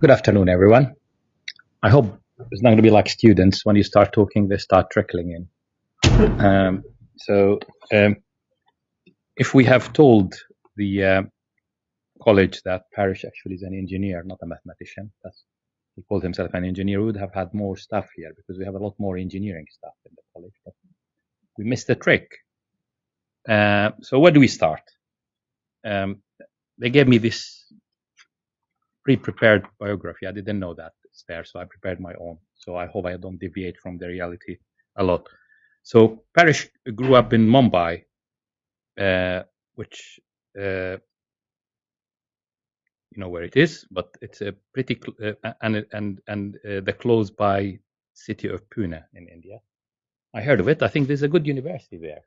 Good afternoon, everyone. I hope it's not going to be like students. When you start talking, they start trickling in. So, if we have told the college that Paresh actually is an engineer, not a mathematician, he called himself an engineer, we would have had more stuff here because we have a lot more engineering stuff in the college. But we missed the trick. So where do we start? They gave me this pre-prepared biography. I didn't know that it's there, so I prepared my own. So I hope I don't deviate from the reality a lot. So Paresh grew up in Mumbai, which you know where it is, but it's a pretty and the close by city of Pune in India. I heard of it. I think there's a good university there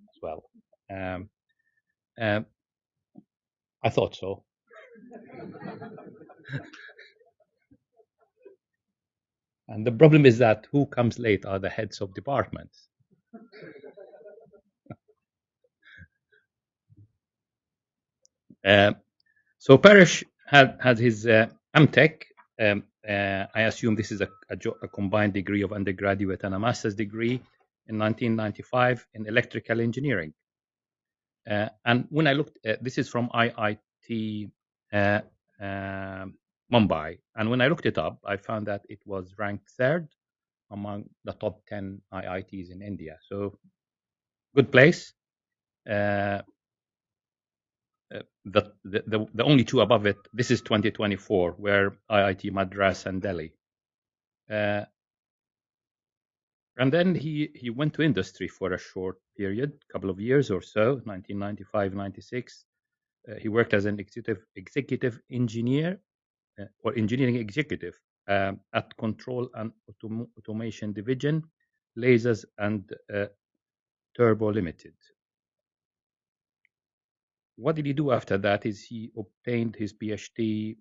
as well. Um, I thought so. And the problem is that who comes late are the heads of departments. So Paresh had his MTech. I assume this is a combined degree of undergraduate and a master's degree in 1995 in electrical engineering. And when I looked, this is from IIT Mumbai. And when I looked it up, I found that it was ranked third among the top 10 IITs in India. So good place. The only two above it, this is 2024, were IIT Madras and Delhi. And then he went to industry for a short period, couple of years or so, 1995, 96. He worked as an executive engineer or engineering executive at Control and Automation Division, Lasers and Turbo Limited. What did he do after that is he obtained his PhD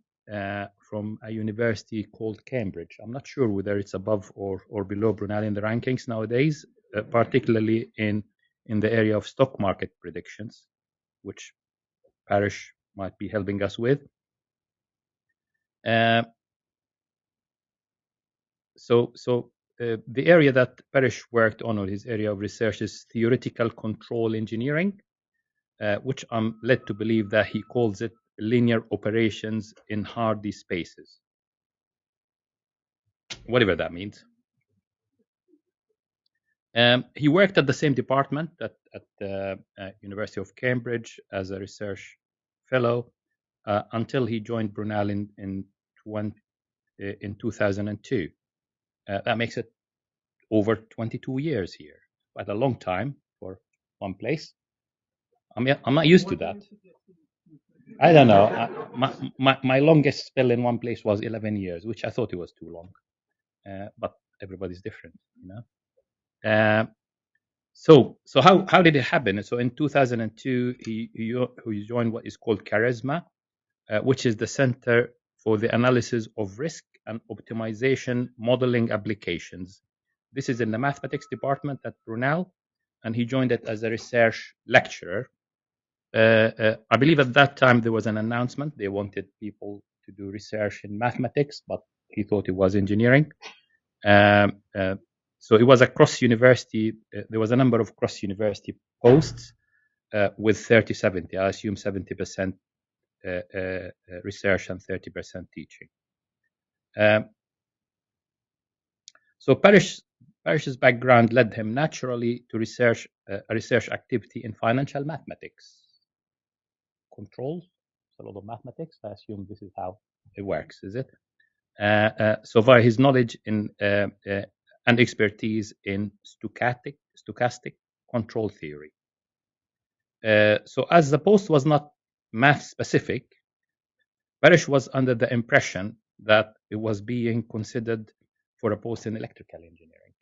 from a university called Cambridge. I'm not sure whether it's above or below Brunel in the rankings nowadays, particularly in the area of stock market predictions, which Paresh might be helping us with. The area that Paresh worked on, or his area of research, is theoretical control engineering, which I'm led to believe that he calls it linear operations in Hardy spaces, whatever that means. He worked at the same department at the University of Cambridge as a research fellow until he joined Brunel in 2002. That makes it over 22 years here, quite a long time for one place. I'm not used to that. I don't know. My longest spell in one place was 11 years, which I thought it was too long. But everybody's different, you know. So how did it happen? So in 2002, he joined what is called Charisma, which is the Center for the Analysis of Risk and Optimization Modeling Applications. This is in the mathematics department at Brunel, and he joined it as a research lecturer. I believe at that time there was an announcement. They wanted people to do research in mathematics, but he thought it was engineering. So it was a cross-university. There was a number of cross-university posts with 30-70. I assume 70% research and 30% teaching. So Paresh's background led him naturally to research a research activity in financial mathematics. Controls, a lot of mathematics. I assume this is how it works, is it? So via his knowledge in and expertise in stochastic control theory. So as the post was not math specific, Paresh was under the impression that it was being considered for a post in electrical engineering.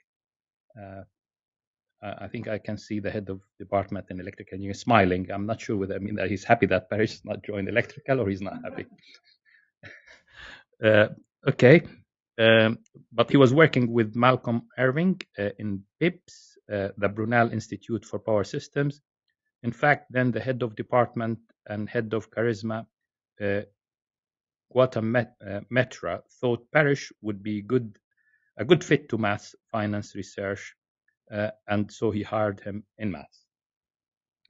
I think I can see the head of department in electrical engineering smiling. I'm not sure whether I mean that he's happy that Paresh is not joined electrical or he's not happy. Okay. But he was working with Malcolm Irving in BIPS, the Brunel Institute for Power Systems. In fact, then the head of department and head of Charisma Metra thought Paresh would be a good fit to maths finance research, and so he hired him in maths.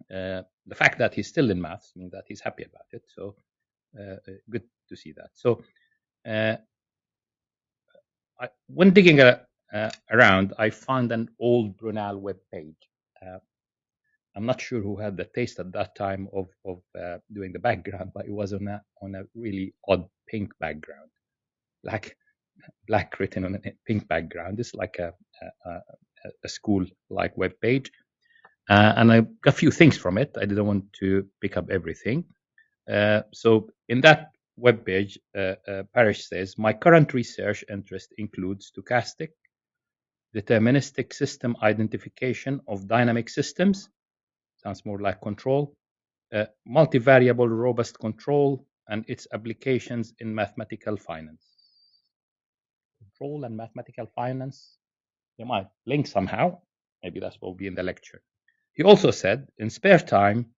The fact that he's still in maths means that he's happy about it. So good to see that. So when digging around, I found an old Brunel web page. I'm not sure who had the taste at that time of doing the background, but it was on a really odd pink background, black written on a pink background. It's like a school like web page, and I got a few things from it. I didn't want to pick up everything. So in that web page, Paresh says, my current research interest includes stochastic, deterministic system identification of dynamic systems. Sounds more like control. Multivariable robust control and its applications in mathematical finance. Control and mathematical finance, they might link somehow. Maybe that's what will be in the lecture. He also said, in spare time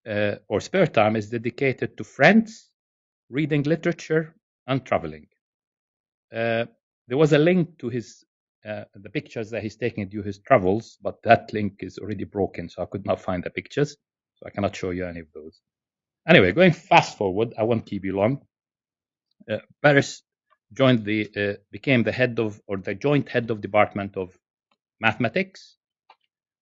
is dedicated to friends, reading literature, and traveling. There was a link to his the pictures that he's taking during his travels, but that link is already broken, so I could not find the pictures, so I cannot show you any of those. Anyway, going fast forward, I won't keep you long. Paresh became the joint head of department of mathematics,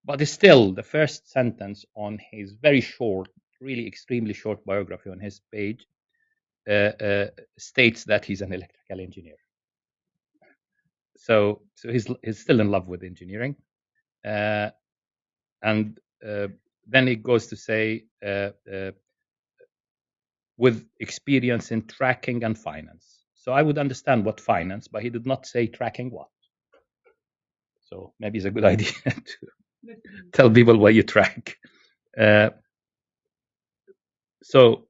but it's still the first sentence on his very short, really extremely short biography on his page states that he's an electrical engineer. So he's still in love with engineering, and then it goes to say with experience in tracking and finance. So I would understand what finance, but he did not say tracking what. So maybe it's a good idea to tell people what you track. So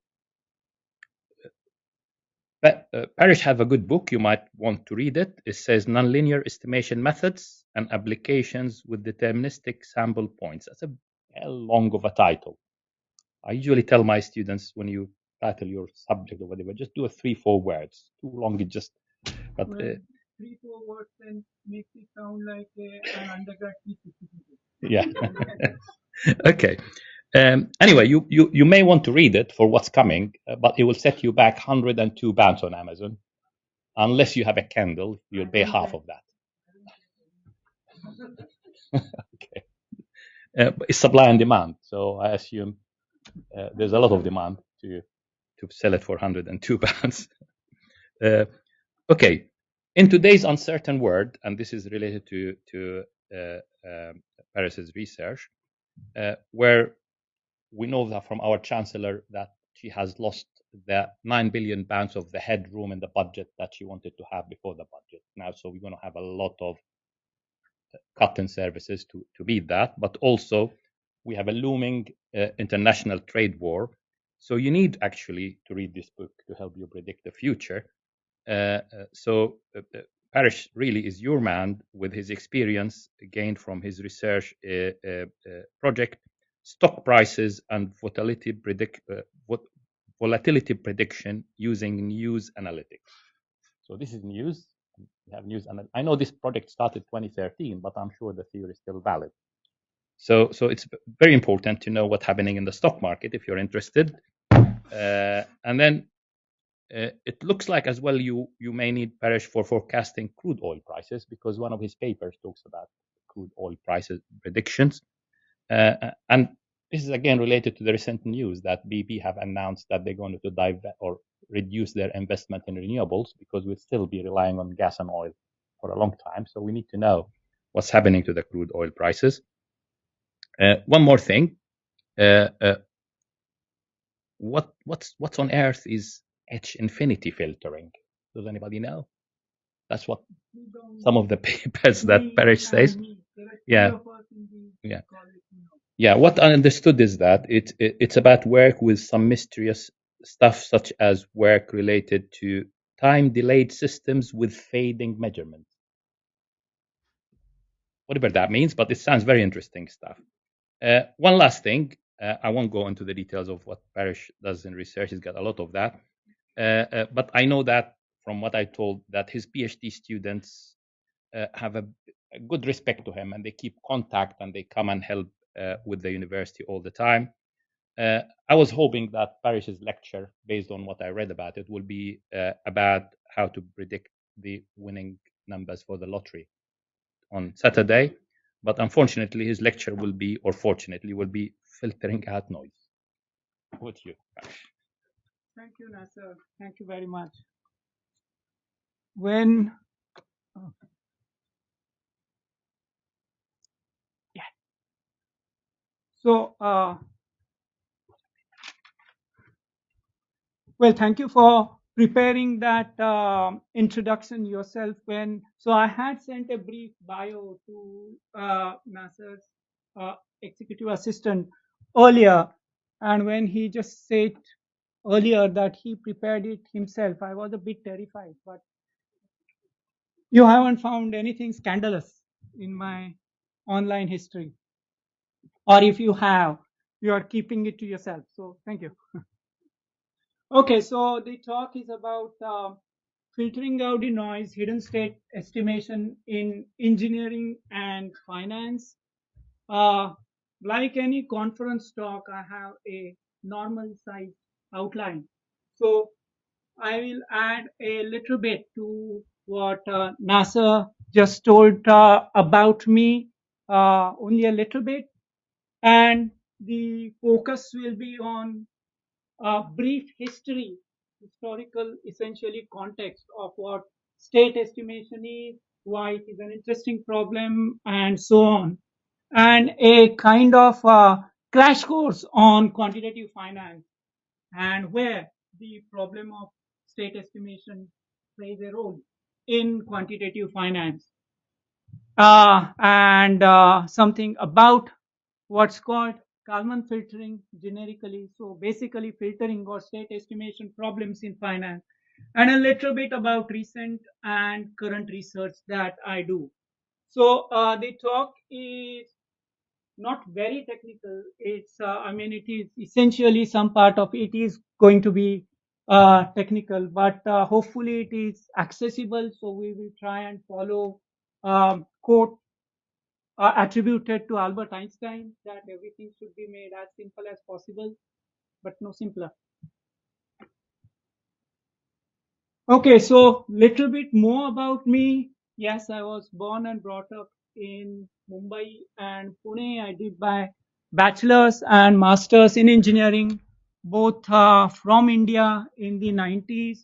Paresh have a good book. You might want to read it. It says Nonlinear Estimation Methods and Applications with Deterministic Sample Points. That's a hell long of a title. I usually tell my students when you title your subject or whatever, just do a 3-4 words. Too long, it just. But 3-4 words then makes it sound like an undergrad thesis. Yeah. Okay. Anyway, you may want to read it for what's coming, but it will set you back £102 on Amazon. Unless you have a Kindle, you'll pay half of that. Okay. But it's supply and demand, so I assume there's a lot of demand to sell it for £102. Okay. In today's uncertain world, and this is related to Paresh's research, where we know that from our chancellor that she has lost the £9 billion of the headroom in the budget that she wanted to have before the budget now. So we're going to have a lot of cut in services to beat that. But also we have a looming international trade war. So you need actually to read this book to help you predict the future. So Paresh really is your man with his experience gained from his research project, stock prices and volatility prediction using news analytics. So this is news. We have news, and I know this project started 2013, but I'm sure the theory is still valid. So it's very important to know what's happening in the stock market if you're interested. And then it looks like as well you may need Paresh for forecasting crude oil prices, because one of his papers talks about crude oil prices predictions. And this is again related to the recent news that BP have announced that they're going to divest or reduce their investment in renewables, because we'll still be relying on gas and oil for a long time. So we need to know what's happening to the crude oil prices. One more thing. What's on earth is H infinity filtering? Does anybody know? That's what some of the papers that Paresh says. Yeah. What I understood is that it's about work with some mysterious stuff, such as work related to time delayed systems with fading measurements. Whatever that means, but it sounds very interesting stuff. One last thing, I won't go into the details of what Paresh does in research. He's got a lot of that. But I know that from what I told that his PhD students have a good respect to him, and they keep contact and they come and help with the university all the time. I was hoping that Parish's lecture, based on what I read about it, will be about how to predict the winning numbers for the lottery on Saturday. But unfortunately, his lecture will be, or fortunately, will be filtering out noise. With you. Thank you, Nasser. Thank you very much. When oh, yeah, so well, thank you for preparing that introduction yourself. When so I had sent a brief bio to Nasser's uh, executive assistant earlier, and when he just said earlier that he prepared it himself, I was a bit terrified. But you haven't found anything scandalous in my online history, or if you have, you are keeping it to yourself. So thank you. Okay, so the talk is about filtering out the noise, hidden state estimation in engineering and finance. Uh, like any conference talk, I have a normal size outline. So I will add a little bit to what NASA just told about me, only a little bit. And the focus will be on a brief historical, essentially context of what state estimation is, why it is an interesting problem, and so on. And a kind of crash course on quantitative finance and where the problem of state estimation plays a role in quantitative finance. And something about what's called Kalman filtering generically. So basically filtering or state estimation problems in finance, and a little bit about recent and current research that I do. So the talk is not very technical. It's, I mean, it is essentially some part of it is going to be technical, but hopefully it is accessible. So we will try and follow quote attributed to Albert Einstein that everything should be made as simple as possible, but no simpler. Okay, so little bit more about me. Yes, I was born and brought up in Mumbai and Pune. I did my bachelor's and master's in engineering, both from India in the 90s.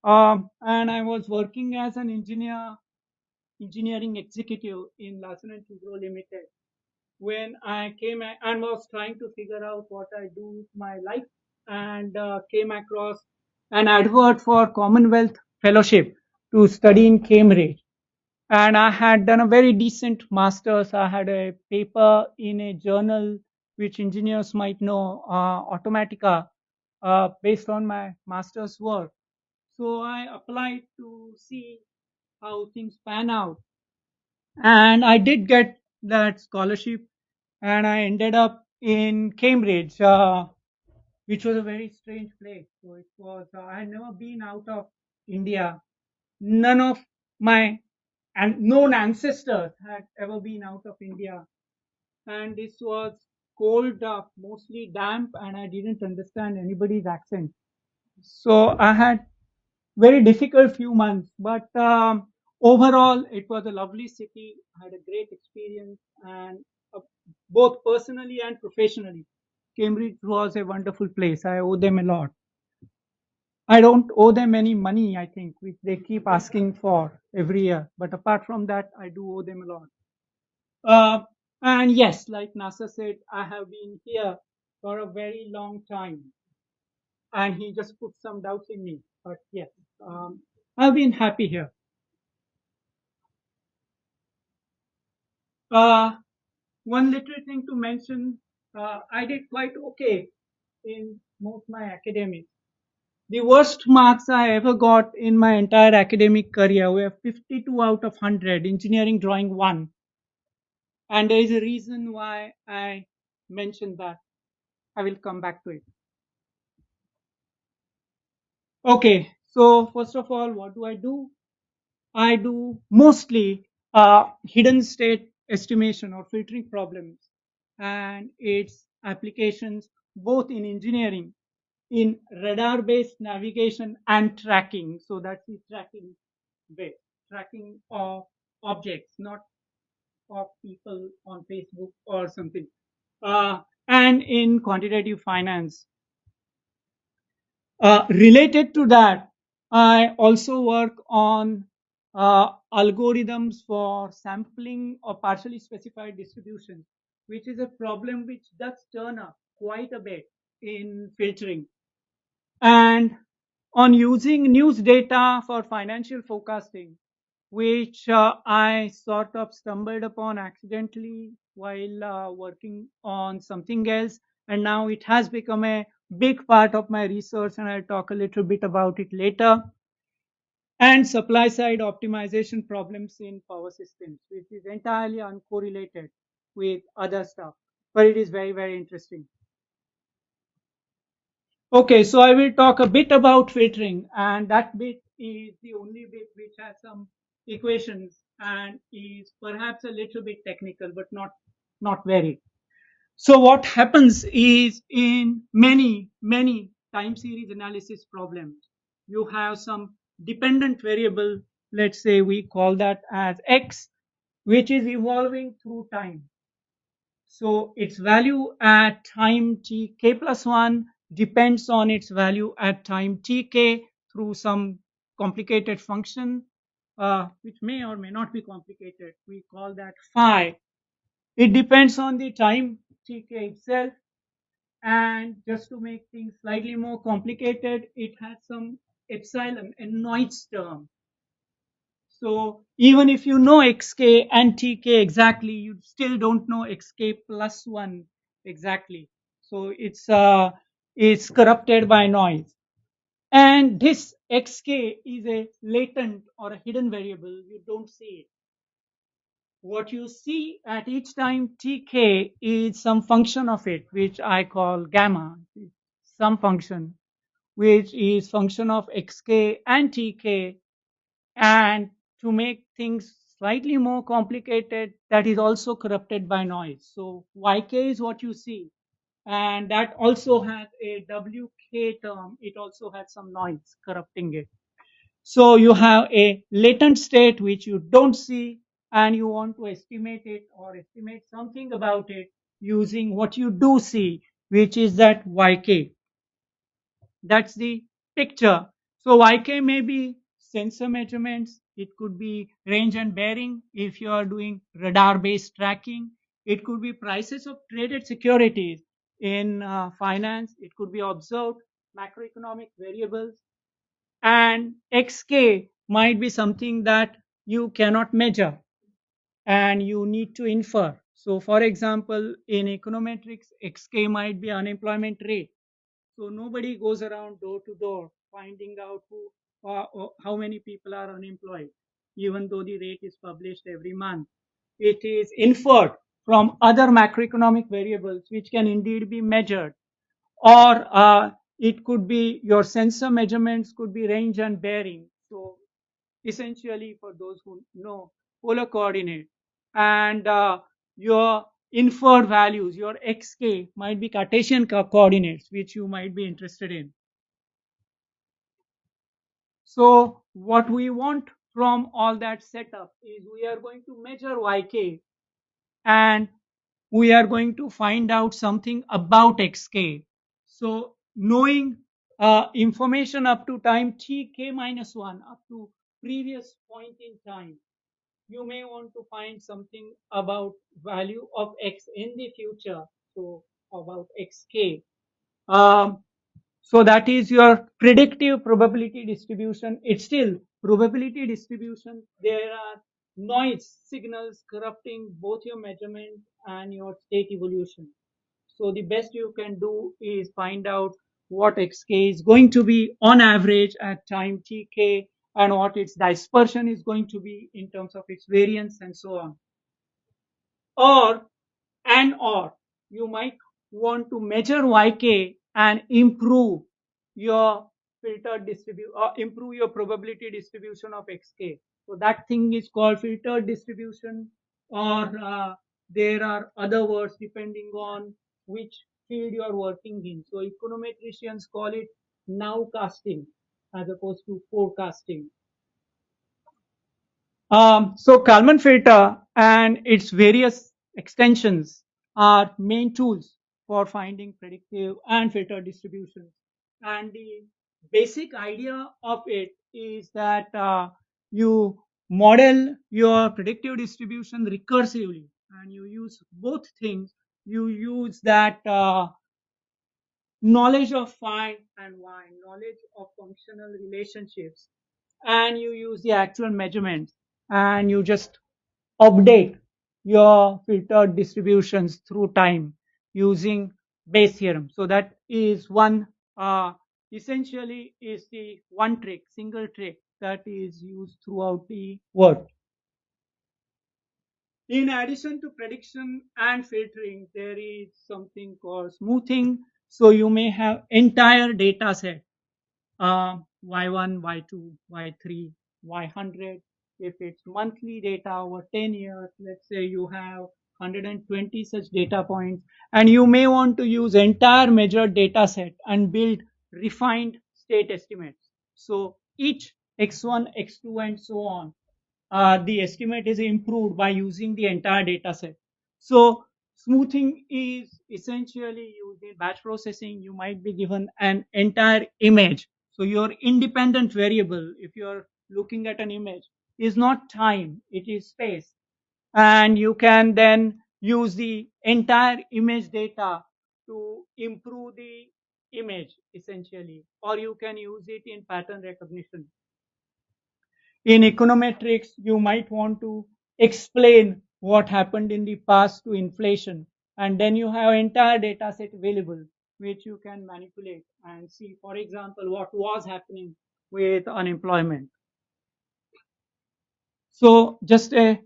And I was working as an engineering executive in Larsen and Toubro Limited when I came and was trying to figure out what I do with my life, and came across an advert for Commonwealth Fellowship to study in Cambridge. And I had done a very decent master's. I had a paper in a journal which engineers might know, Automatica, based on my master's work. So I applied to see how things pan out. And I did get that scholarship, and I ended up in Cambridge, which was a very strange place. So it was, I had never been out of India. None of my known ancestors had ever been out of India. And this was cold, mostly damp, and I didn't understand anybody's accent. So I had very difficult few months, but overall it was a lovely city. I had a great experience, and uh, both personally and professionally, Cambridge was a wonderful place. I owe them a lot. I don't owe them any money, I think, which they keep asking for every year, but apart from that I do owe them a lot. uh, and yes, like NASA said, I have been here for a very long time, and he just put some doubts in me, but yes, I've been happy here. Uh, One little thing to mention, I did quite okay in most my academics. The worst marks I ever got in my entire academic career were 52 out of 100, engineering drawing 1. And there is a reason why I mentioned that. I will come back to it. Okay, so first of all, what do? I do mostly hidden state estimation or filtering problems and its applications both in engineering, in radar based navigation and tracking. So that's the tracking bit, tracking of objects, not of people on Facebook or something. And in quantitative finance. Related to that, I also work on algorithms for sampling or partially specified distributions, which is a problem which does turn up quite a bit in filtering. And on using news data for financial forecasting, which I sort of stumbled upon accidentally while working on something else. And now it has become a big part of my research, and I'll talk a little bit about it later. And supply side optimization problems in power systems, which is entirely uncorrelated with other stuff, but it is very, very interesting. Okay, so I will talk a bit about filtering, and that bit is the only bit which has some equations and is perhaps a little bit technical, but not very. So what happens is in many time series analysis problems, you have some dependent variable. Let's say we call that as x, which is evolving through time. So its value at time tk plus 1 depends on its value at time tk through some complicated function, which may or may not be complicated. We call that phi. It depends on the time tk itself. And just to make things slightly more complicated, it has some epsilon, a noise term. So even if you know xk and tk exactly, you still don't know xk plus 1 exactly. So it's corrupted by noise. And this xk is a latent or a hidden variable. You don't see it. What you see at each time tk is some function of it, which I call gamma, some function, which is function of xk and tk. And to make things slightly more complicated, that is also corrupted by noise. So yk is what you see, and that also has a wk term. It also has some noise corrupting it. So you have a latent state which you don't see, and you want to estimate it or estimate something about it using what you do see, which is that yk. That's the picture. So YK may be sensor measurements. It could be range and bearing if you are doing radar based tracking. It could be prices of traded securities in finance. It could be observed macroeconomic variables. And XK might be something that you cannot measure and you need to infer. So, for example, in econometrics, XK might be unemployment rate. So nobody goes around door to door finding out how many people are unemployed, even though the rate is published every month. It is inferred from other macroeconomic variables, which can indeed be measured. Or it could be your sensor measurements could be range and bearing. So essentially, for those who know, polar coordinate. And your inferred values, your xk, might be Cartesian coordinates, which you might be interested in. So what we want from all that setup is we are going to measure yk, and we are going to find out something about xk. So knowing information up to time tk minus 1, up to previous point in time, you may want to find something about value of x in the future. So about xk. Um, so that is your predictive probability distribution. It's still probability distribution. There are noise signals corrupting both your measurement and your state evolution. So the best you can do is find out what xk is going to be on average at time tk, and what its dispersion is going to be in terms of its variance and so on. Or you might want to measure yk and improve your filtered distribute or improve your probability distribution of xk. So that thing is called filtered distribution, or there are other words depending on which field you are working in. So econometricians call it nowcasting as opposed to forecasting. So Kalman filter and its various extensions are main tools for finding predictive and filter distributions. And the basic idea of it is that you model your predictive distribution recursively, and you use both things. You use that knowledge of find and wine, knowledge of functional relationships, and you use the actual measurements, and you just update your filtered distributions through time using Bayes theorem. So that is one, essentially is the one trick, single trick that is used throughout the world. In addition to prediction and filtering, there is something called smoothing. So you may have entire data set, Y1, Y2, Y3, Y100. If it's monthly data over 10 years, let's say you have 120 such data points, and you may want to use entire measured data set and build refined state estimates. So each X1, X2, and so on, the estimate is improved by using the entire data set. So smoothing is essentially used in batch processing. You might be given an entire image. So your independent variable, if you're looking at an image, is not time, it is space. And you can then use the entire image data to improve the image essentially, or you can use it in pattern recognition. In econometrics, you might want to explain what happened in the past to inflation, and then you have entire data set available which you can manipulate and see, for example, what was happening with unemployment. So just a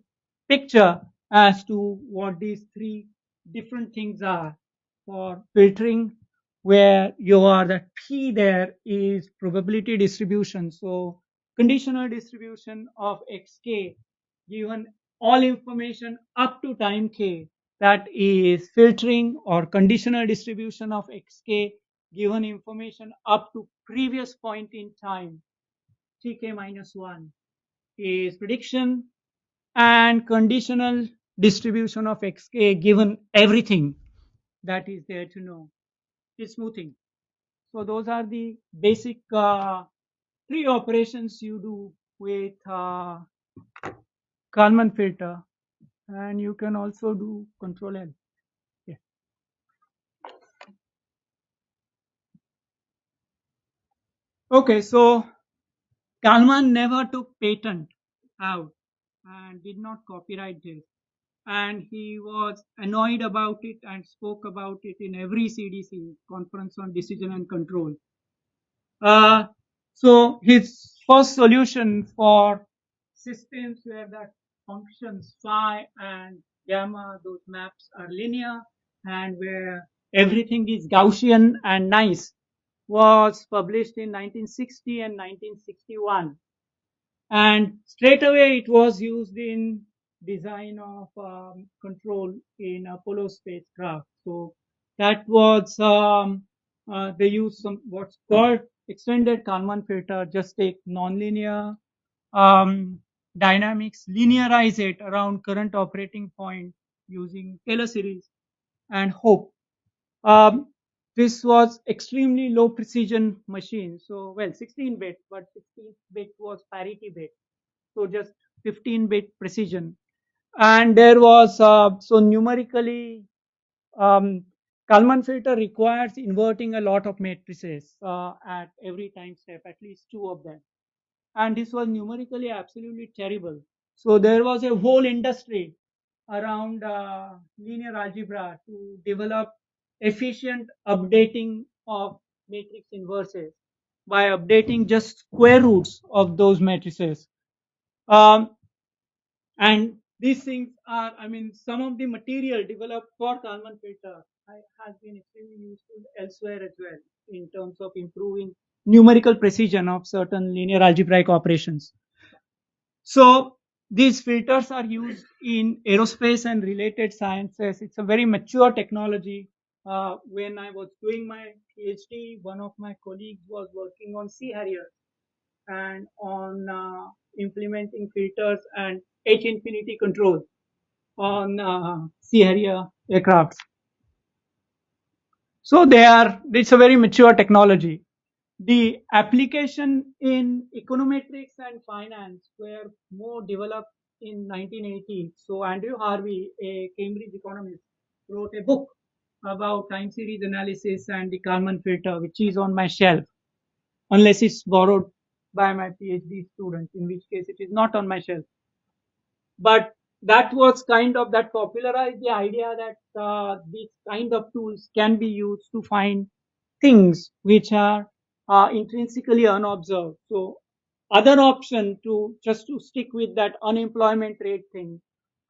picture as to what these three different things are for filtering, where you are the P there is probability distribution. So conditional distribution of xk given all information up to time k, that is filtering, or conditional distribution of xk given information up to previous point in time tk minus 1 is prediction, and conditional distribution of xk given everything that is there to know is smoothing. So those are the basic three operations you do with Kalman filter, and you can also do control L. Yeah. Okay, so Kalman never took patent out and did not copyright this, and he was annoyed about it and spoke about it in every CDC, Conference on Decision and Control. Uh, so his first solution for systems where the functions phi and gamma, those maps are linear, and where everything is Gaussian and nice, was published in 1960 and 1961. And straight away it was used in design of control in Apollo spacecraft. So that was they used some what's called extended Kalman filter. Just take nonlinear dynamics, linearize it around current operating point using Taylor series, and hope. Um, this was extremely low precision machine. So well, 16-bit, but 16-bit was parity bit, so just 15-bit precision. And there was so numerically, um, Kalman filter requires inverting a lot of matrices at every time step, at least two of them, and this was numerically absolutely terrible. So there was a whole industry around linear algebra to develop efficient updating of matrix inverses by updating just square roots of those matrices. Um, and these things are, I mean, some of the material developed for Kalman filter has been extremely useful elsewhere as well in terms of improving numerical precision of certain linear algebraic operations. So these filters are used in aerospace and related sciences. It's a very mature technology. When I was doing my PhD, one of my colleagues was working on Sea Harrier and on implementing filters and H infinity control on Sea Harrier aircrafts. So it's a very mature technology. The application in econometrics and finance were more developed in 1980. So Andrew Harvey, a Cambridge economist, wrote a book about time series analysis and the Kalman filter, which is on my shelf, unless it's borrowed by my PhD student, in which case it is not on my shelf. But that was kind of that popularized the idea that these kind of tools can be used to find things which are intrinsically unobserved. So other option to just to stick with that unemployment rate thing,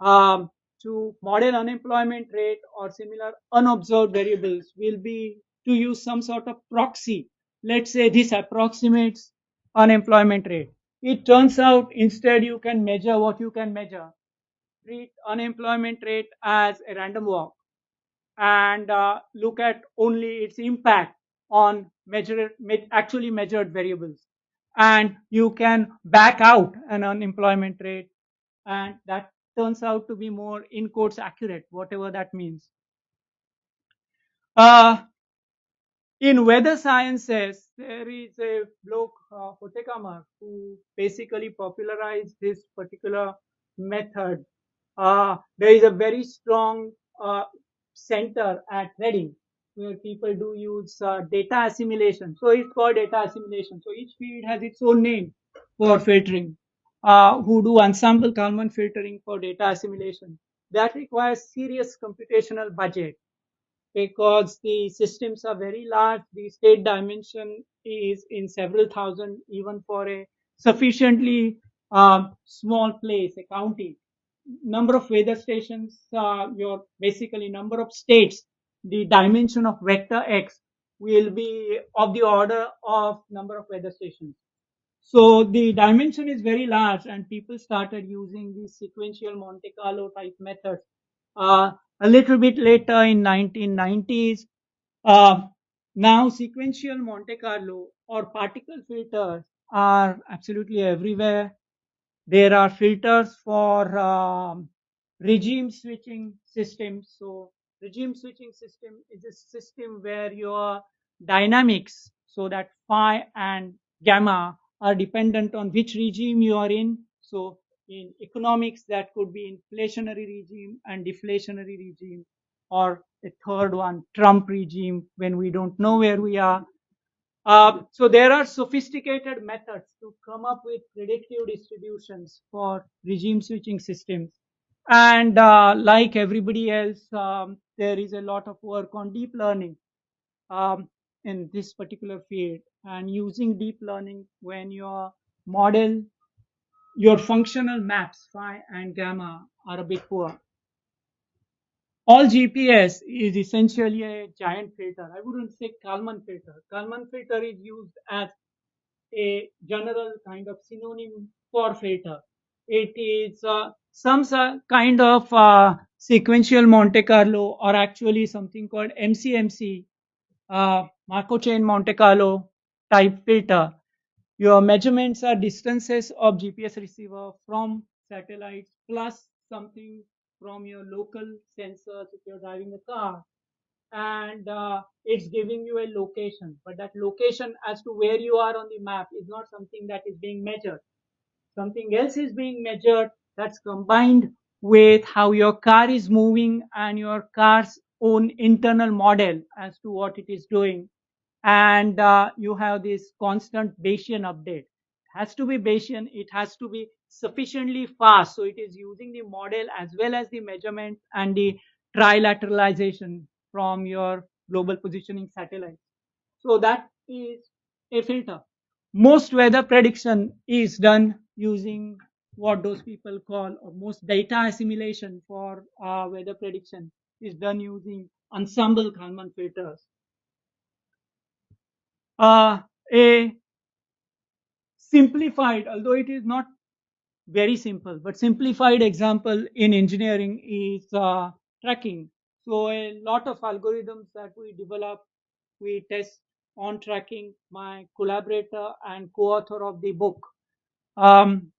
um, to model unemployment rate or similar unobserved variables will be to use some sort of proxy. Let's say this approximates unemployment rate. It turns out instead you can measure what you can measure. Treat unemployment rate as a random walk and look at only its impact on actually measured variables. And you can back out an unemployment rate, and that turns out to be more in quotes accurate, whatever that means. Uh, in weather sciences, there is a bloke, Hotekamar, who basically popularized this particular method. There is a very strong center at Reading where people do use data assimilation. So it's called data assimilation. So each field has its own name for filtering. Who do ensemble Kalman filtering for data assimilation. That requires serious computational budget because the systems are very large. The state dimension is in several thousand, even for a sufficiently small place, a county. Number of weather stations, your basically number of states, the dimension of vector x will be of the order of number of weather stations. So the dimension is very large, and people started using these sequential Monte Carlo type methods. A little bit later in 1990s, uh, now sequential Monte Carlo or particle filters are absolutely everywhere. There are filters for regime switching systems. So regime switching system is a system where your dynamics, so that phi and gamma are dependent on which regime you are in. So in economics, that could be inflationary regime and deflationary regime, or a third one, Trump regime, when we don't know where we are. So there are sophisticated methods to come up with predictive distributions for regime switching systems. And like everybody else, there is a lot of work on deep learning um, in this particular field. And using deep learning when your model, your functional maps, phi and gamma, are a bit poor. All GPS is essentially a giant filter. I wouldn't say Kalman filter. Kalman filter is used as a general kind of synonym for filter. It is some kind of sequential Monte Carlo, or actually something called MCMC, Marco chain Monte Carlo type filter. Your measurements are distances of GPS receiver from satellites plus something from your local sensors if you're driving a car, and it's giving you a location, but that location as to where you are on the map is not something that is being measured. Something else is being measured that's combined with how your car is moving and your car's own internal model as to what it is doing. And you have this constant Bayesian update. It has to be Bayesian, it has to be sufficiently fast, so it is using the model as well as the measurement and the trilateralization from your global positioning satellite. So that is a filter. Most weather prediction is done using what those people call, or most data assimilation for weather prediction is done using ensemble Kalman filters. Uh, a simplified, although it is not very simple, but simplified example in engineering is tracking. So a lot of algorithms that we develop, we test on tracking. My collaborator and co-author of the book um,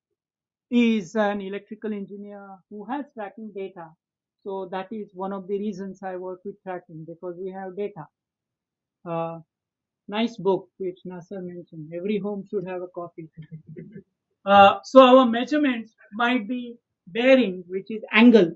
is an electrical engineer who has tracking data. So that is one of the reasons I work with tracking, because we have data. Uh, Nice book which Nasser mentioned. Every home should have a copy. So our measurements might be bearing, which is angle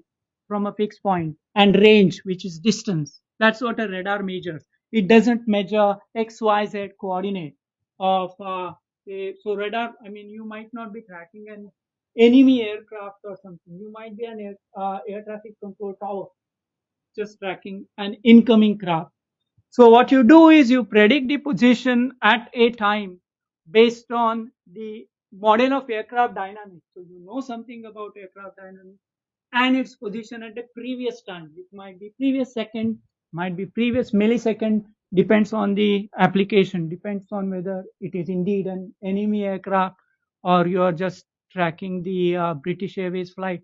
from a fixed point, and range, which is distance. That's what a radar measures. It doesn't measure X, Y, Z coordinate of. So radar. I mean, you might not be tracking an enemy aircraft or something. You might be an air traffic control tower just tracking an incoming craft. So what you do is you predict the position at a time based on the model of aircraft dynamics. So you know something about aircraft dynamics and its position at the previous time. It might be previous second, might be previous millisecond, depends on the application, depends on whether it is indeed an enemy aircraft or you are just tracking the British Airways flight.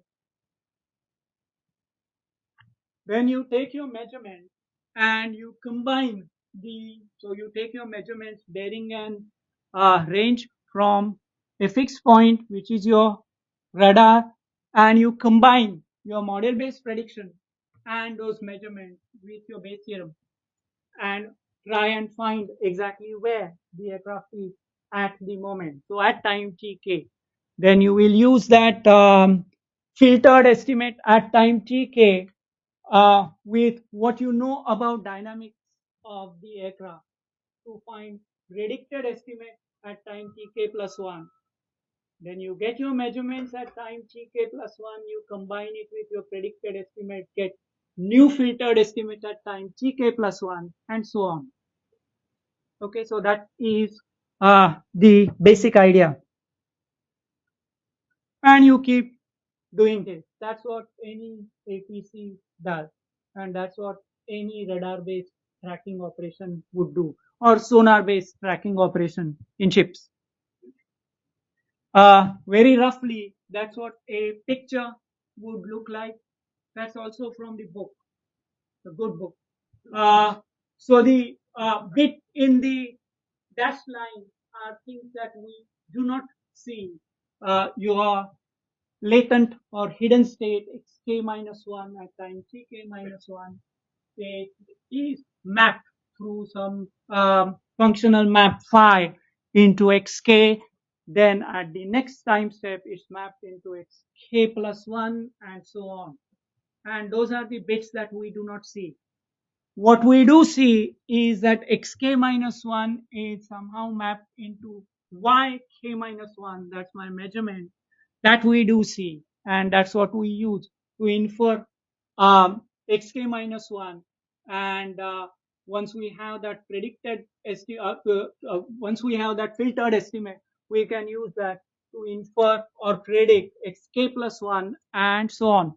When you take your measurement and you combine so you take your measurements bearing an range from a fixed point, which is your radar, and you combine your model based prediction and those measurements with your base theorem and try and find exactly where the aircraft is at the moment. So at time tk, then you will use that filtered estimate at time tk with what you know about dynamics of the aircraft to find predicted estimate at time tk plus 1. Then you get your measurements at time tk plus 1, you combine it with your predicted estimate, get new filtered estimate at time tk plus 1, and so on. Okay, so that is the basic idea. And you keep doing this. That's what any APC does. And that's what any radar based tracking operation would do, or sonar based tracking operation in ships. Very roughly, that's what a picture would look like. That's also from the book, the good book. Uh, so the bit in the dashed line are things that we do not see. Your latent or hidden state xk minus 1 at time tk minus 1 it is mapped through some functional map phi into xk. Then at the next time step it's mapped into xk plus 1 and so on, and those are the bits that we do not see. What we do see is that xk minus 1 is somehow mapped into yk minus 1. That's my measurement. That we do see. And that's what we use to infer xk minus 1. And once we have that once we have that filtered estimate, we can use that to infer or predict xk plus 1 and so on.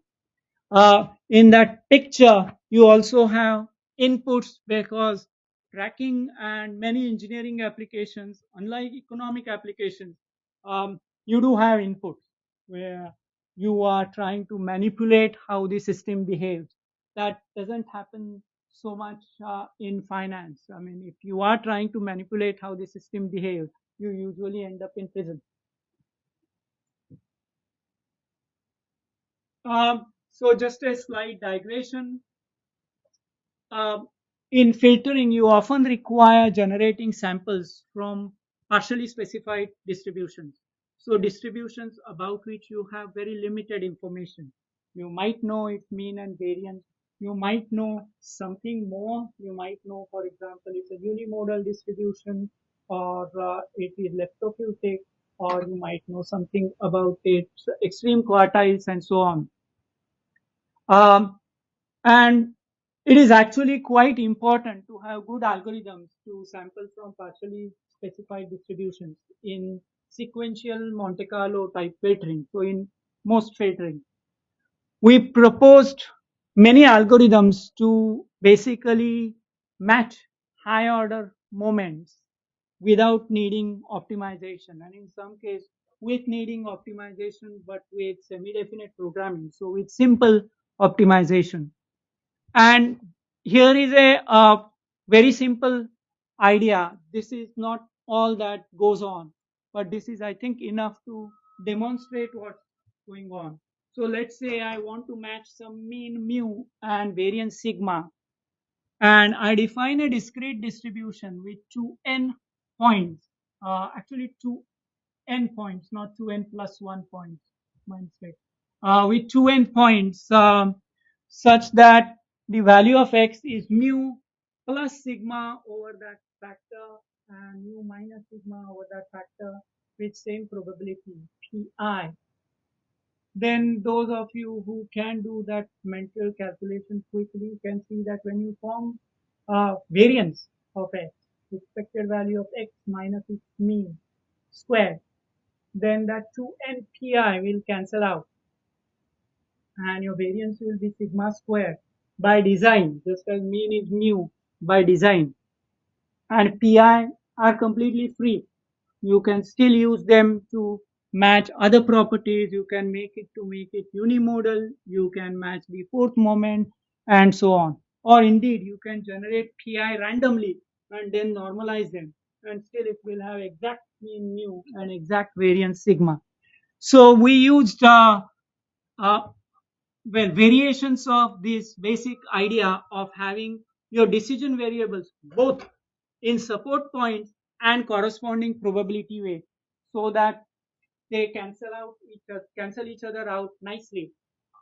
In that picture, you also have inputs, because tracking and many engineering applications, unlike economic applications, you do have inputs where you are trying to manipulate how the system behaves. That doesn't happen so much in finance. I mean, if you are trying to manipulate how the system behaves, you usually end up in prison. So just a slight digression. Uh, in filtering, you often require generating samples from partially specified distributions. So distributions about which you have very limited information. You might know its mean and variance. You might know something more. You might know, for example, it's a unimodal distribution, or it is leptophytic, or you might know something about its extreme quartiles and so on. Um, and it is actually quite important to have good algorithms to sample from partially specified distributions in sequential Monte Carlo type filtering. So in most filtering, we proposed many algorithms to basically match high order moments without needing optimization, and in some case with needing optimization but with semi-definite programming, so with simple optimization. And here is a very simple idea. This is not all that goes on, but this is, I think, enough to demonstrate what's going on. So let's say I want to match some mean mu and variance sigma, and I define a discrete distribution with two n points, actually two n points, not two n plus one points, my mistake, with two n points, such that the value of x is mu plus sigma over that factor and mu minus sigma over that factor with same probability pi. Then those of you who can do that mental calculation quickly can see that when you form variance of x, expected value of x minus its mean square, then that 2n pi will cancel out and your variance will be sigma square by design, just as mean is mu by design. And pi are completely free. You can still use them to match other properties. You can make it unimodal. You can match the fourth moment and so on. Or indeed, you can generate pi randomly and then normalize them, and still it will have exact mean mu and exact variance sigma. So we used uh, well, variations of this basic idea of having your decision variables both in support points and corresponding probability weight, so that they cancel each other out nicely.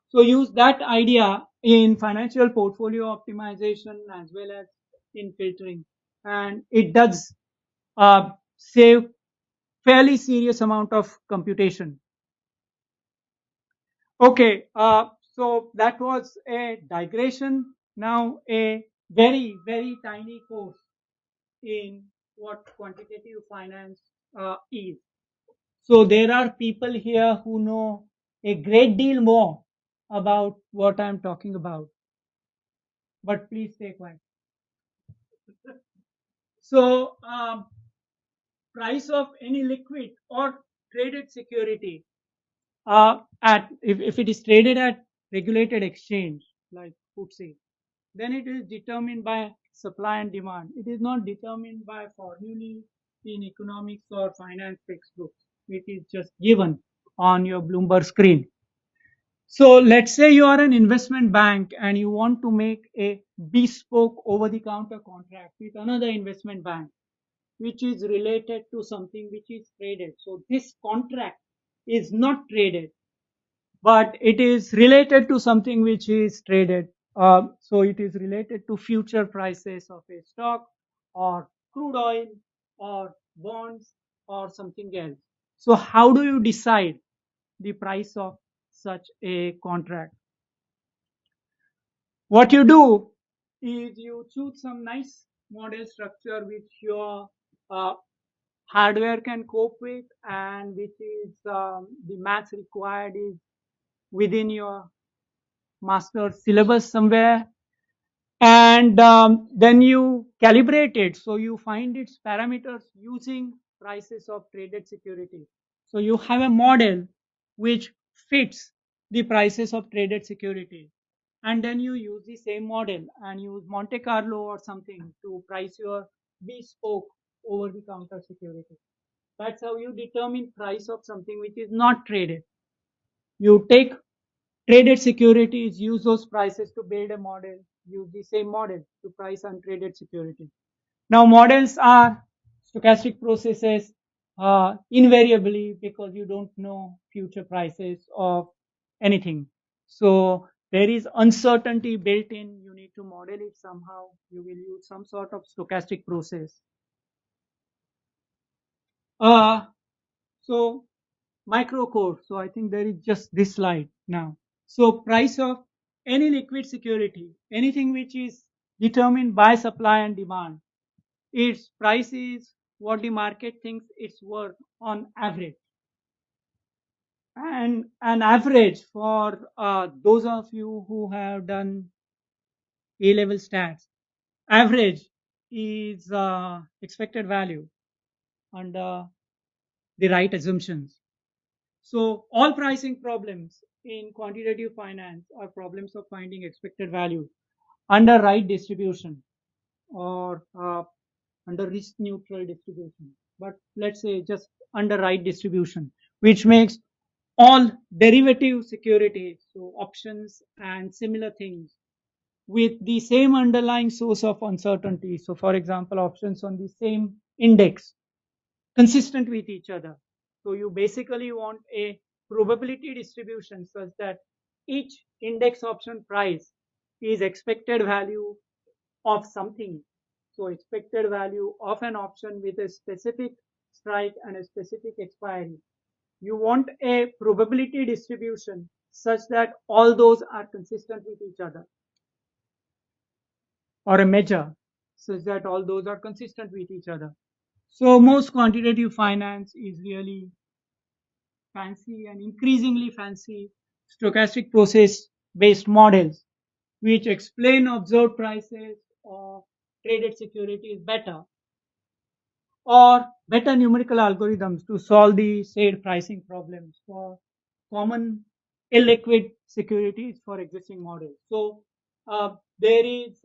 So use that idea in financial portfolio optimization as well as in filtering, and it does save fairly serious amount of computation. Okay, so that was a digression. Now a very, very tiny course in what quantitative finance is. So there are people here who know a great deal more about what I'm talking about, but please stay quiet. So price of any liquid or traded security, at if it is traded at regulated exchange like FTSE, then it is determined by supply and demand. It is not determined by formulae in economics or finance textbooks. It is just given on your Bloomberg screen. So let's say you are an investment bank and you want to make a bespoke over the counter contract with another investment bank which is related to something which is traded. So this contract is not traded, but it is related to something which is traded. So it is related to future prices of a stock or crude oil or bonds or something else. So how do you decide the price of such a contract? What you do is you choose some nice model structure which your uh, hardware can cope with, and which is the maths required is within your master syllabus somewhere, and then you calibrate it, so you find its parameters using prices of traded security. So you have a model which fits the prices of traded security, and then you use the same model and use Monte Carlo or something to price your bespoke over the counter security. That's how you determine price of something which is not traded. You take traded securities, use those prices to build a model, use the same model to price untraded security. Now, models are stochastic processes invariably, because you don't know future prices of anything. So there is uncertainty built in. You need to model it somehow. You will use some sort of stochastic process. Uh, so micro code. So I think there is just this slide now. So price of any liquid security, anything which is determined by supply and demand, its price is what the market thinks it's worth on average. And an average for those of you who have done A level stats, average is expected value. under the right assumptions. So all pricing problems in quantitative finance are problems of finding expected value under right distribution or under risk neutral distribution. But let's say just under right distribution, which makes all derivative securities, so options and similar things with the same underlying source of uncertainty. So for example, options on the same index consistent with each other. So you basically want a probability distribution such that each index option price is expected value of something. So expected value of an option with a specific strike and a specific expiry. You want a probability distribution such that all those are consistent with each other, or a measure such that all those are consistent with each other. So most quantitative finance is really fancy and increasingly fancy stochastic process based models which explain observed prices of traded securities better, or better numerical algorithms to solve the said pricing problems for common illiquid securities for existing models. So there is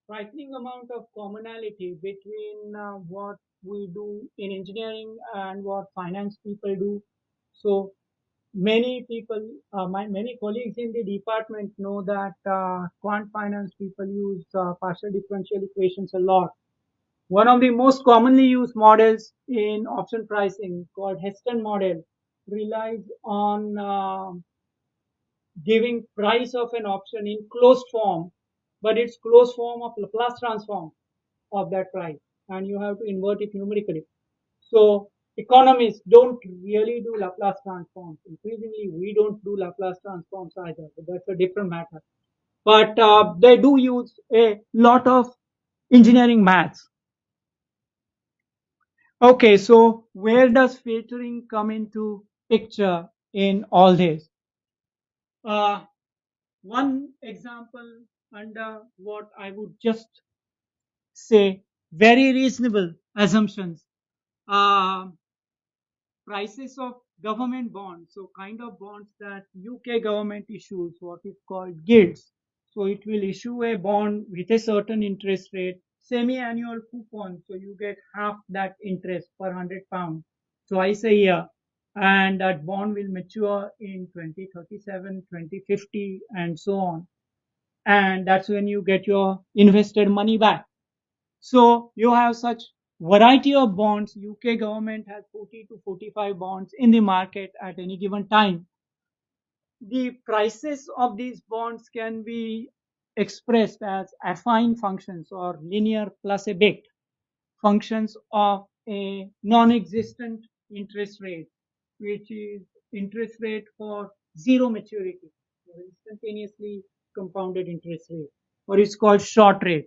frightening amount of commonality between what we do in engineering and what finance people do. So many people, my many colleagues in the department know that quant finance people use partial differential equations a lot. One of the most commonly used models in option pricing, called Heston model, relies on giving price of an option in closed form, but it's closed form of Laplace transform of that price, and you have to invert it numerically. So economists don't really do Laplace transforms. Increasingly, we don't do Laplace transforms either, but that's a different matter. But they do use a lot of engineering maths. Okay, so where does filtering come into picture in all this? Uh, One example under what I would just say very reasonable assumptions. Uh, Prices of government bonds, so kind of bonds that UK government issues, what is called gilts. So it will issue a bond with a certain interest rate, semi-annual coupon, so you get half that interest per £100 twice a year, and that bond will mature in 2037, 2050, and so on. And that's when you get your invested money back. So you have such variety of bonds. UK government has 40 to 45 bonds in the market at any given time. The prices of these bonds can be expressed as affine functions or linear plus a bit functions of a non-existent interest rate, which is interest rate for zero maturity, or instantaneously compounded interest rate, or it's called short rate.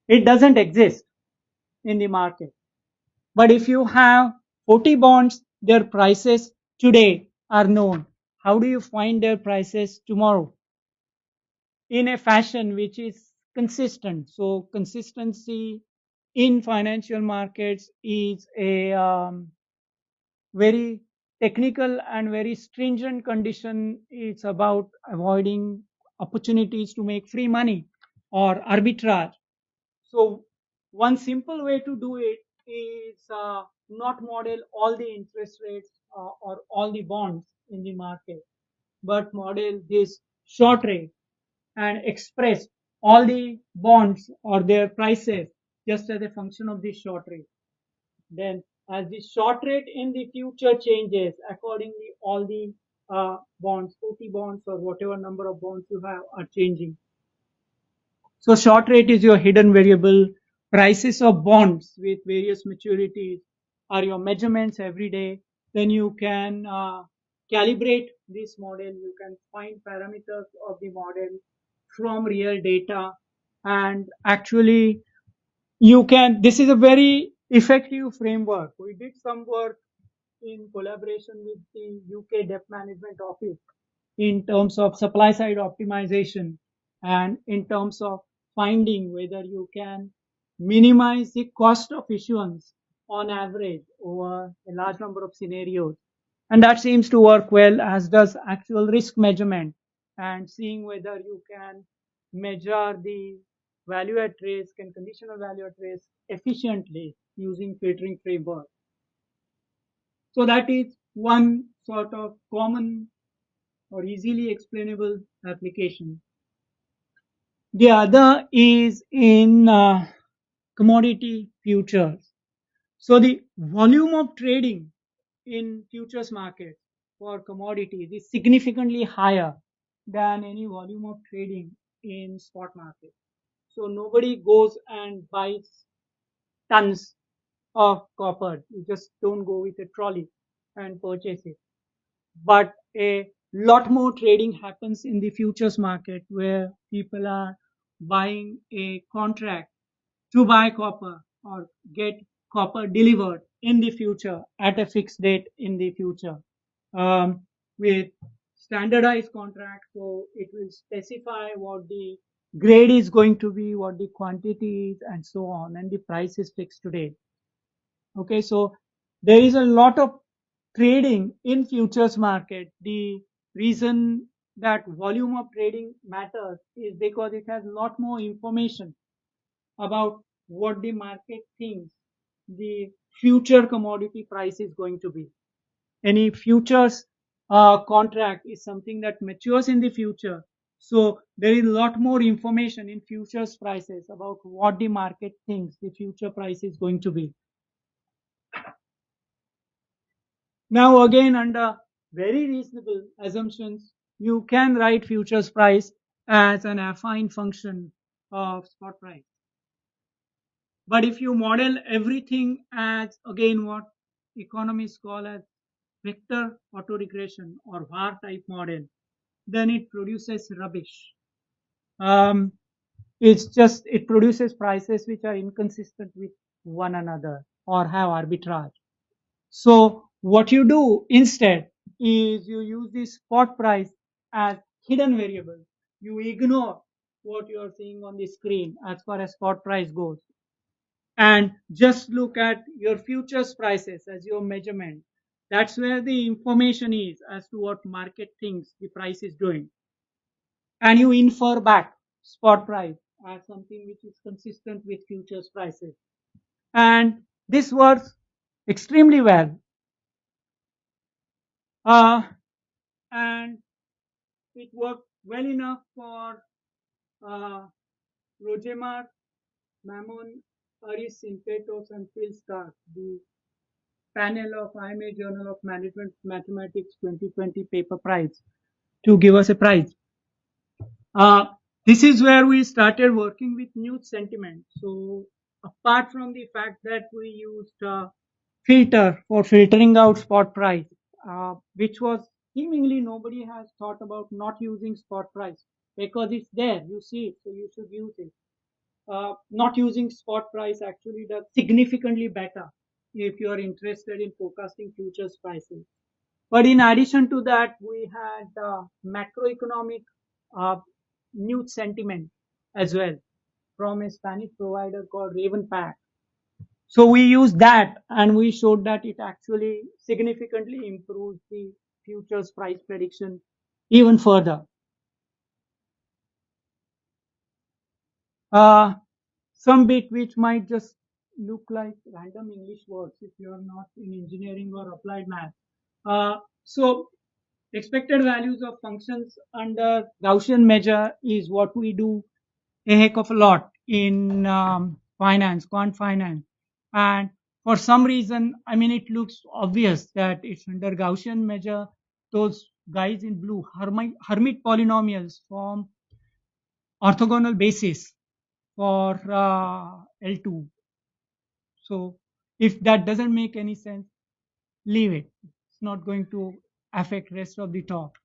It doesn't exist in the market. But if you have 40 bonds, their prices today are known. How do you find their prices tomorrow? In a fashion which is consistent. So consistency in financial markets is a very technical and very stringent condition. It's about avoiding opportunities to make free money or arbitrage. So one simple way to do it is not model all the interest rates or all the bonds in the market, but model this short rate and express all the bonds or their prices just as a function of this short rate. Then as the short rate in the future changes, accordingly all the bonds, 40 bonds or whatever number of bonds you have are changing. So short rate is your hidden variable. Prices of bonds with various maturities are your measurements every day. Then you can calibrate this model. You can find parameters of the model from real data, and actually you can, this is a very effective framework. We did some work in collaboration with the UK Debt Management Office in terms of supply side optimization and in terms of finding whether you can minimize the cost of issuance on average over a large number of scenarios. And that seems to work well, as does actual risk measurement and seeing whether you can measure the value at risk and conditional value at risk efficiently using filtering framework. So that is one sort of common or easily explainable application. The other is in commodity futures. So the volume of trading in futures market for commodities is significantly higher than any volume of trading in spot market. So nobody goes and buys tons of copper. You just don't go with a trolley and purchase it. But a lot more trading happens in the futures market where people are buying a contract to buy copper or get copper delivered in the future at a fixed date in the future with standardized contract. So it will specify what the grade is going to be, what the quantity is, and so on, and the price is fixed today. Okay, so there is a lot of trading in futures market. The reason that volume of trading matters is because it has a lot more information about what the market thinks the future commodity price is going to be. Any futures contract is something that matures in the future. So there is a lot more information in futures prices about what the market thinks the future price is going to be. Now again, under very reasonable assumptions, you can write futures price as an affine function of spot price. But if you model everything as, again, what economists call as vector autoregression or VAR type model, then it produces rubbish. It produces prices which are inconsistent with one another or have arbitrage. So what you do instead is you use the spot price as hidden variable. You ignore what you are seeing on the screen as far as spot price goes and just look at your futures prices as your measurement. That's where the information is as to what market thinks the price is doing. And you infer back spot price as something which is consistent with futures prices. And this works extremely well. And it worked well enough for uh, Rogemar, Mammon, Aris Sinpetos, and Phil Stark, the panel of IMA Journal of Management Mathematics 2020 paper prize, to give us a prize. Uh, this is where we started working with news sentiment. So apart from the fact that we used filter for filtering out spot price, which was seemingly nobody has thought about not using spot price because it's there, you see it, so you should use it. Not using spot price actually does significantly better if you are interested in forecasting futures prices. But in addition to that, we had macroeconomic uh, news sentiment as well from a Spanish provider called Ravenpack. So we used that and we showed that it actually significantly improves the futures price prediction even further. Uh, some bit which might just look like random English words if you are not in engineering or applied math. So expected values of functions under Gaussian measure is what we do a heck of a lot in finance, quant finance. And for some reason, I mean, it looks obvious that it's under Gaussian measure. Those guys in blue, Hermite polynomials form orthogonal basis for L2. So if that doesn't make any sense, leave it. It's not going to affect rest of the talk.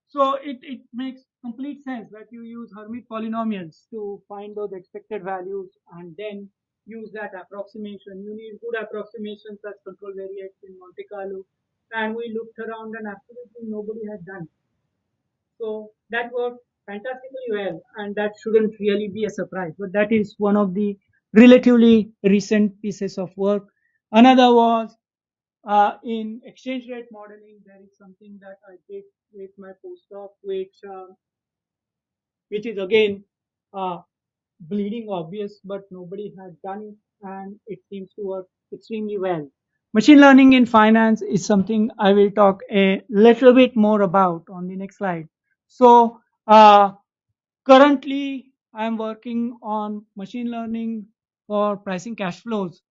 So it makes complete sense that you use Hermite polynomials to find those expected values and then use that approximation. You need good approximations as control variates in Monte Carlo. And we looked around and absolutely nobody had done. So that worked fantastically well, and that shouldn't really be a surprise. But that is one of the relatively recent pieces of work. Another was in exchange rate modeling. There is something that I did with my postdoc, which is again uh, bleeding obvious, but nobody had done it, and it seems to work extremely well. Machine learning in finance is something I will talk a little bit more about on the next slide. So, currently, I'm working on machine learning for pricing cash flows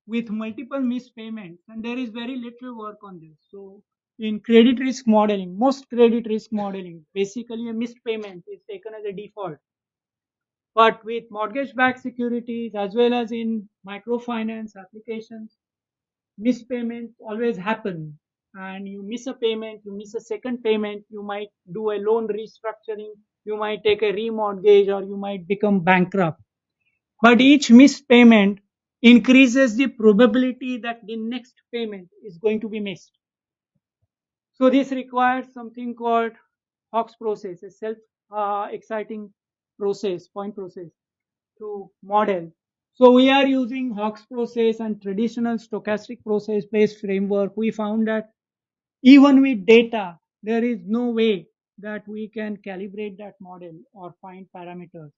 with multiple missed payments, and there is very little work on this. So, in credit risk modeling, most credit risk modeling, basically a missed payment is taken as a default. But with mortgage-backed securities as well as in microfinance applications, missed payments always happen. And you miss a payment, you miss a second payment, you might do a loan restructuring, you might take a remortgage, or you might become bankrupt. But each missed payment increases the probability that the next payment is going to be missed. So this requires something called Hawk's process, a self-exciting process, point process to model. So we are using Hawk's process and traditional stochastic process based framework. We found that even with data, there is no way that we can calibrate that model or find parameters.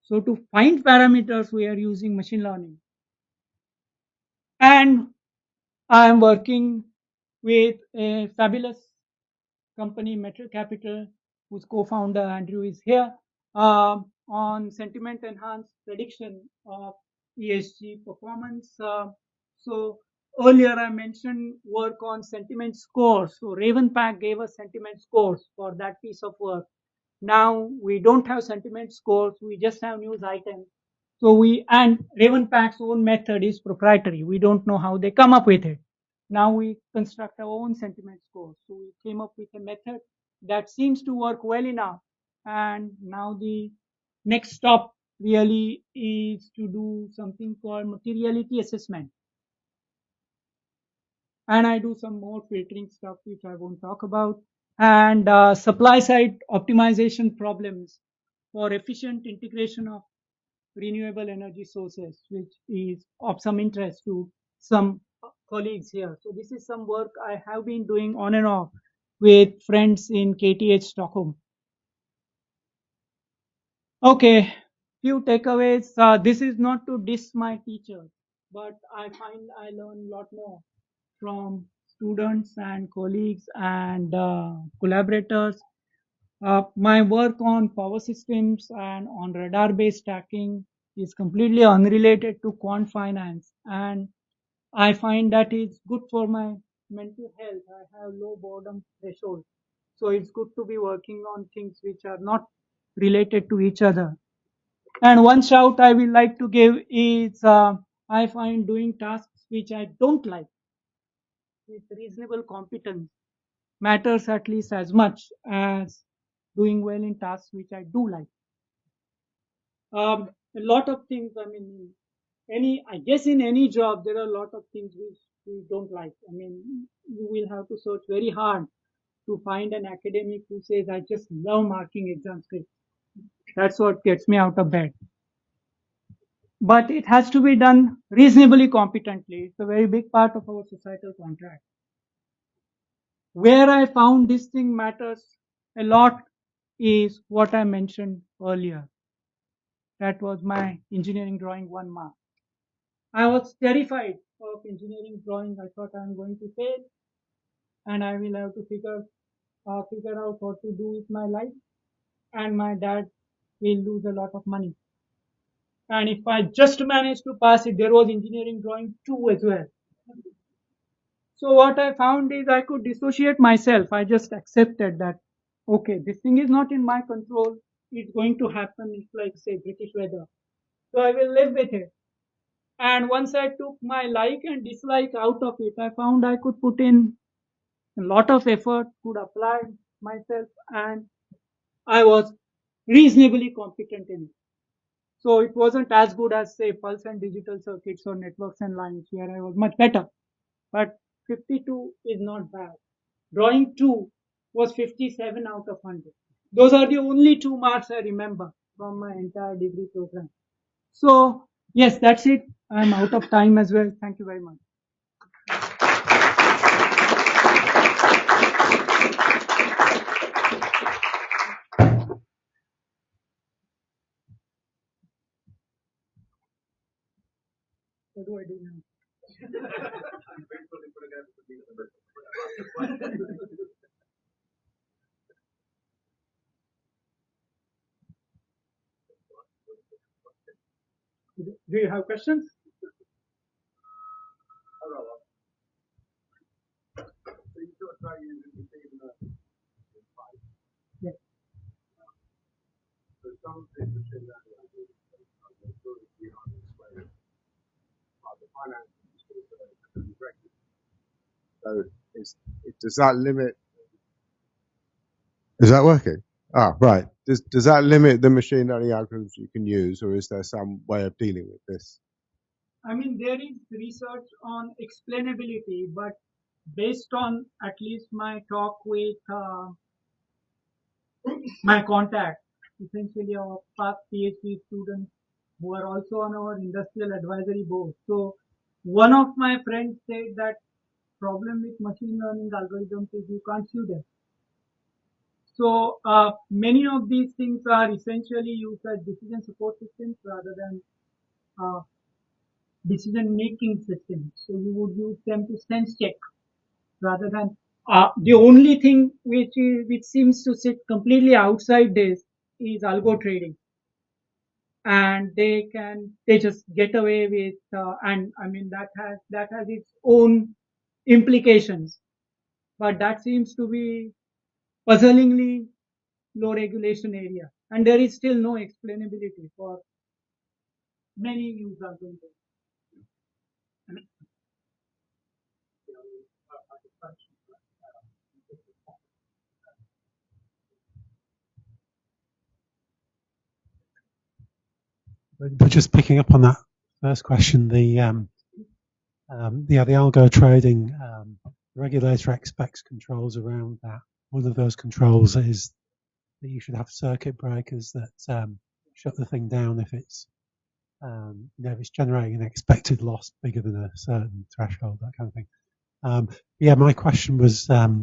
So to find parameters, we are using machine learning. And I am working with a fabulous company, Metal Capital, whose co-founder Andrew is here, on sentiment enhanced prediction of ESG performance. So earlier I mentioned work on sentiment scores. So Ravenpack gave us sentiment scores for that piece of work. Now we don't have sentiment scores, we just have news items. So and Ravenpack's own method is proprietary. We don't know how they come up with it. Now we construct our own sentiment scores. So we came up with a method that seems to work well enough. And now the next stop really is to do something called materiality assessment. And I do some more filtering stuff, which I won't talk about. And supply side optimization problems for efficient integration of renewable energy sources, which is of some interest to some colleagues here. So this is some work I have been doing on and off with friends in KTH Stockholm. Okay, few takeaways. This is not to diss my teachers, but I find I learn a lot more from students and colleagues and collaborators. My work on power systems and on radar-based tracking is completely unrelated to quant finance, and I find that is good for my mental health. I have low boredom threshold, so it's good to be working on things which are not related to each other. And one shout I will like to give is I find doing tasks which I don't like with reasonable competence matters at least as much as doing well in tasks which I do like. A lot of things, I mean, I guess in any job, there are a lot of things which we don't like. I mean, you will have to search very hard to find an academic who says, I just love marking exam scripts. That's what gets me out of bed. But it has to be done reasonably competently. It's a very big part of our societal contract. Where I found this thing matters a lot is what I mentioned earlier. That was my engineering drawing 1 mark. I was terrified of engineering drawing. I thought I'm going to fail and I will have to figure out what to do with my life. And my dad will lose a lot of money. And if I just managed to pass it, there was engineering drawing 2 as well. So what I found is I could dissociate myself. I just accepted that, okay, this thing is not in my control. It's going to happen. It's like, say, British weather. So I will live with it. And once I took my like and dislike out of it, I found I could put in a lot of effort, could apply myself, and I was reasonably competent in it. So it wasn't as good as, say, pulse and digital circuits or networks and lines, where I was much better. But 52 is not bad. Drawing 2 was 57 out of 100. Those are the only 2 marks I remember from my entire degree program. So, yes, that's it. I'm out of time as well. Thank you very much. What do I do now? Do you have questions? Yes. So does that limit? Is that working? Ah, right. Does that limit the machine learning algorithms you can use, or is there some way of dealing with this? I mean, there is research on explainability, but based on at least my talk with my contact, essentially our past PhD students who are also on our industrial advisory board. So one of my friends said that problem with machine learning algorithms is you can't sue them. So many of these things are essentially used as decision support systems rather than uh, decision making systems. So you would use them to sense check rather than the only thing which seems to sit completely outside this is algo trading, and they just get away with and I mean that has its own implications, but that seems to be puzzlingly low regulation area, and there is still no explainability for many use algorithms. But just picking up on that first question, the algo trading, the regulator expects controls around that. One of those controls is that you should have circuit breakers that shut the thing down if it's if it's generating an expected loss bigger than a certain threshold, that kind of thing. Yeah, my question was, I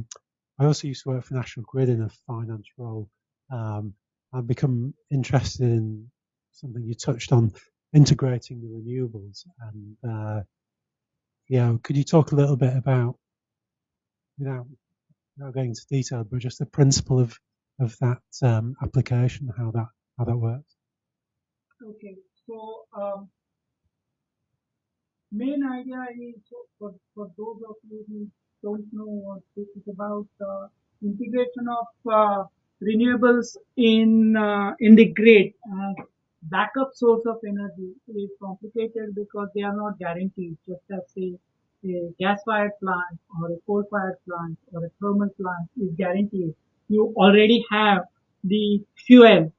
also used to work for National Grid in a finance role. I've become interested in something you touched on, integrating the renewables. And could you talk a little bit about, without going into detail, but just the principle of that application, how that works? Okay, so main idea is for those of you who don't know what this is about, integration of renewables in the grid. Backup source of energy is complicated because they are not guaranteed, just as a gas-fired plant or a coal-fired plant or a thermal plant is guaranteed. You already have the fuel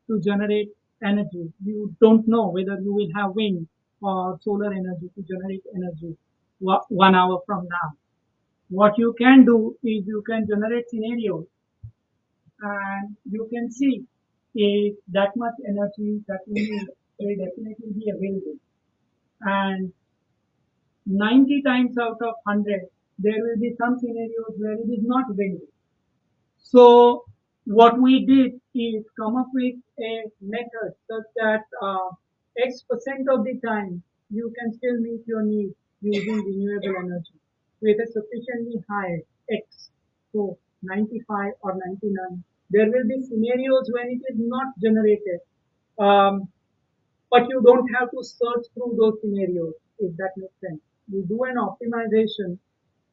to generate energy. You don't know whether you will have wind or solar energy to generate energy 1 hour from now. What you can do is you can generate scenarios and you can see if that much energy that will definitely be available. And 90 times out of 100, there will be some scenarios where it is not available. So what we did is come up with a method such that X% of the time you can still meet your needs using renewable energy with a sufficiently high X, so 95 or 99. There will be scenarios when it is not generated, but you don't have to search through those scenarios, if that makes sense. You do an optimization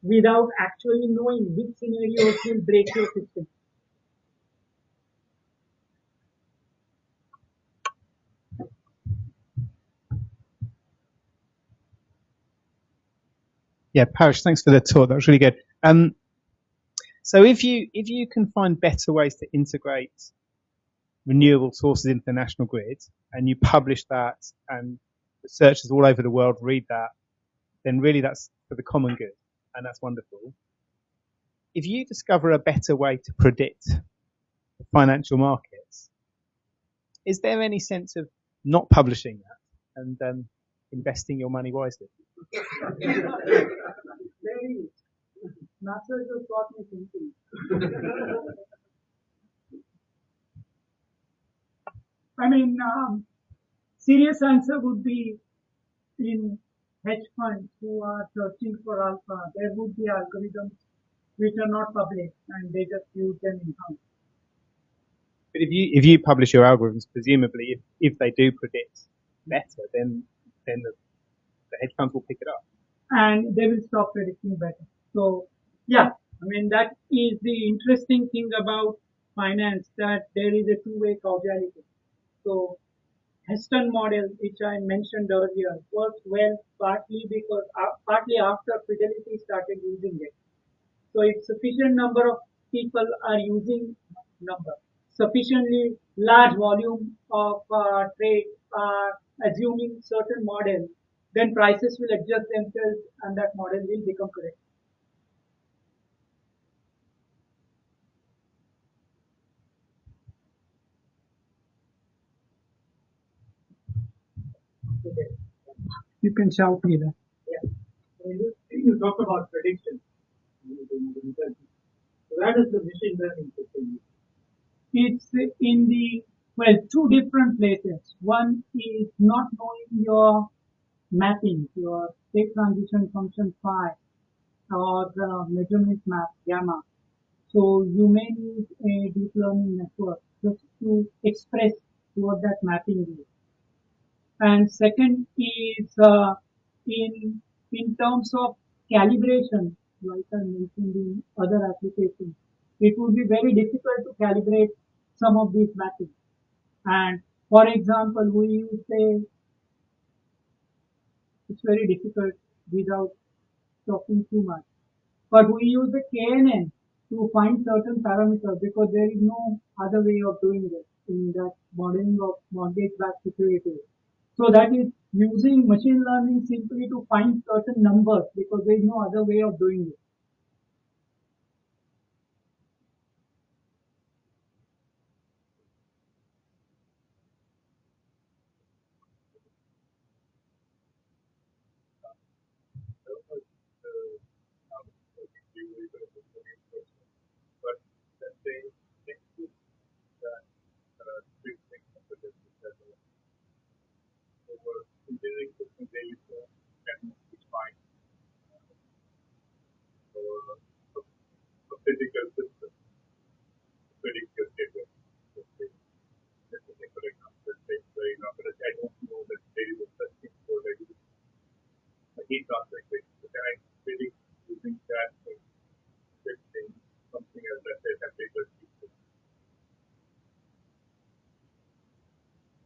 without actually knowing which scenarios will break your system. Yeah, Paresh, thanks for the talk. That was really good. So if you can find better ways to integrate renewable sources into the national grid, and you publish that, and researchers all over the world read that, then really that's for the common good, and that's wonderful. If you discover a better way to predict the financial markets, is there any sense of not publishing that and investing your money wisely? There is. NASA just taught me thinking. I mean, serious answer would be in hedge funds who are searching for alpha, there would be algorithms which are not public and they just use them in house. But if you publish your algorithms, presumably if they do predict better, then the hedge funds will pick it up. And they will stop predicting better. So yeah, I mean that is the interesting thing about finance, that there is a two-way causality. So Heston model, which I mentioned earlier, works well partly because partly after Fidelity started using it. So if sufficient number of people are using sufficiently large volume of trade are assuming certain model, then prices will adjust themselves and that model will become correct. Okay. You can shout me that. Yeah. You talk about prediction. Where does the machine learning system? It's in the, well, two different places. One is not knowing your mapping, your state transition function phi or the measurement map gamma. So you may use a deep learning network just to express what that mapping is. And second is in terms of calibration, like I mentioned in other applications, it would be very difficult to calibrate some of these mappings. And for example, we use it's very difficult without talking too much, but we use the KNN to find certain parameters because there is no other way of doing it in that modeling of mortgage-backed securities. So that is using machine learning simply to find certain numbers because there is no other way of doing it.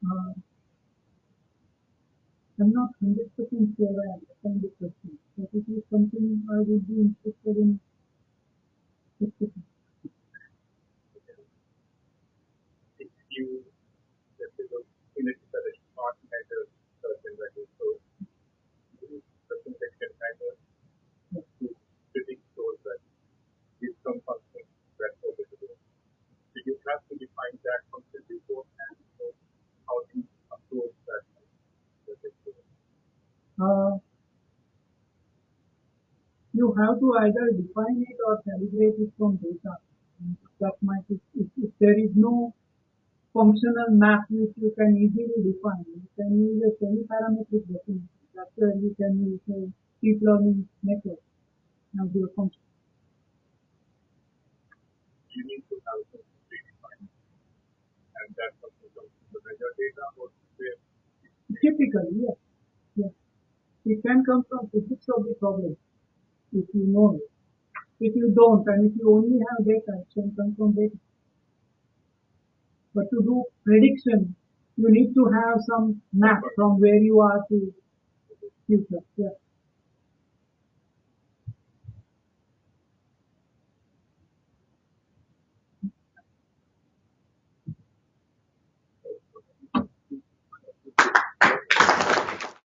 Uh, I'm not 100% sure I understand the question, but it is something I would be interested in discussing. Uh, you have to either define it or calibrate it from data. That might, if there is no functional map which you can easily define, you can use a semi-parametric definition. That's where you can use a deep learning method as your function. Typically, yes. Yes. It can come from physics of the problem if you know it. If you don't, and if you only have data, it can come from data. But to do prediction, you need to have some map from where you are to future. Yeah.